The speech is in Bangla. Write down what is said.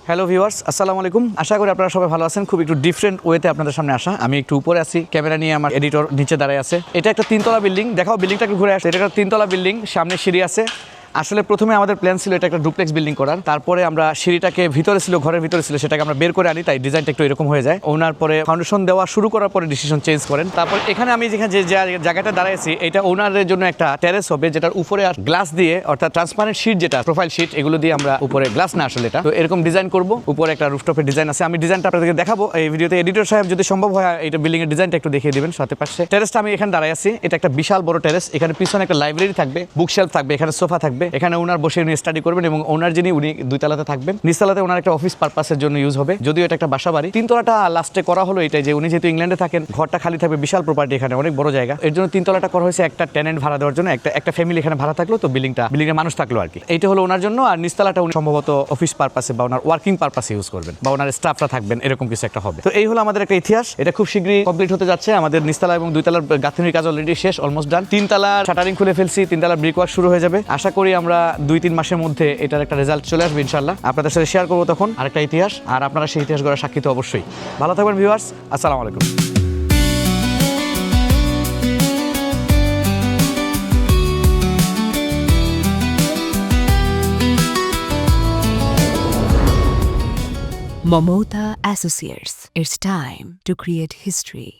হ্যালো ভিউয়ার্স, আসসালামু আলাইকুম। আশা করি আপনারা সবাই ভালো আছেন। খুব একটু ডিফারেন্ট ওয়েতে আপনাদের সামনে আসা। আমি একটু উপরে আছি, ক্যামেরা নিয়ে আমার এডিটর নিচে দাঁড়ায় আছে। এটা একটা 3তলা বিল্ডিং। দেখাও বিল্ডিংটা একটু ঘুরে আসে। এটা একটা 3তলা বিল্ডিং, সামনে সিঁড়ি আছে। আসলে প্রথমে আমাদের প্ল্যান ছিল এটা একটা ডুপ্লেক্স বিল্ডিং করার। তারপরে আমরা সিঁড়িটাকে ভিতরে ছিল, ঘরের ভিতরে ছিল, সেটাকে আমরা বের করে আনি, তাই ডিজাইনটা একটু এরকম হয়ে যায়। ওনার পরে ফাউন্ডেশন দেওয়া শুরু করার পরে ডিসিশন চেঞ্জ করেন। তারপর এখানে আমি যেখানে যে জায়গাটা দাঁড়াইছি, এটা ওনারের জন্য একটা টেরেস হবে, যেটার উপরে আর গ্লাস দিয়ে, অর্থাৎ ট্রান্সপারেন্ট শীট, যেটা প্রোফাইল শীট, এগুলো দিয়ে আমরা উপরে গ্লাস না আসলে এটা তো এরকম ডিজাইন করব। উপরে একটা রুফটপের ডিজাইন আছে, আমি ডিজাইনটা আপনাদেরকে দেখাবো এই ভিডিওতে। এডিটর সাহেব যদি সম্ভব হয় এটা বিল্ডিং এর ডিজাইনটা একটু দেখিয়ে দিবেন সাথে পাশে। টেরেসটা আমি এখানে দাঁড়াই আছি, এটা একটা বিশাল বড় টেরেস। এখানে পিছনে একটা লাইব্রেরি থাকবে, বুকশেলফ থাকবে, এখানে সোফা থাকবে, এখানে ওনার বসে উনি স্টাডি করবেন এবং ওনার যিনি উনি 2তলাতে থাকবেন, নিচতলাতে ওনার একটা অফিস পারপাসের জন্য ইউজ হবে। যদিও এটা একটা বাসা বাড়ি। 3তলাটা লাস্টে করা হলো এটাই যে উনি যেহেতু ইংল্যান্ডে থাকেন, ঘরটা খালি থাকবে, বিশাল প্রপার্টি, এখানে অনেক বড় জায়গা। এর জন্য 3তলাটা করা হয়েছে একটা টেনেন্ট ভাড়া দেওয়ার জন্য, একটা ফ্যামিলি এখানে ভাড়া থাকলো, তো বিল্ডিংয়ে মানুষ থাকলো আর কি। এইটা হলো ওনার জন্য। আর নিচতলাটা উনি সম্ভবত অফিস পারপাসে বা ওনার ওয়ার্কিং পারপাসে ইউজ করবেন, বা ওনার স্টাফরা থাকবেন, এরকম কিছু একটা হবে। তো এই হলো আমাদের একটা ইতিহাস। এটা খুব শীঘ্রই কমপ্লিট হতে যাচ্ছে। আমাদের নিচতলা এবং 2তলার গাঁথনির কাজ অলরেডি শেষ, অলমোস্ট ডান। 3তলার শাটারিং খুলে ফেলছি, 3তলার ব্রিক ওয়ার্ক শুরু হয়ে যাবে। আশা করি আমরা 2-3 মাসের মধ্যে এটার একটা রেজাল্ট চলে আসবে ইনশাআল্লাহ। আপনাদের সাথে শেয়ার করবো তখন আরেকটা ইতিহাস, আর আপনারা সেই ইতিহাস গড়ার সাক্ষী তো অবশ্যই। ভালো থাকবেন ভিউয়ার্স, আসসালামু আলাইকুম। Momota Associates. It's time to create history.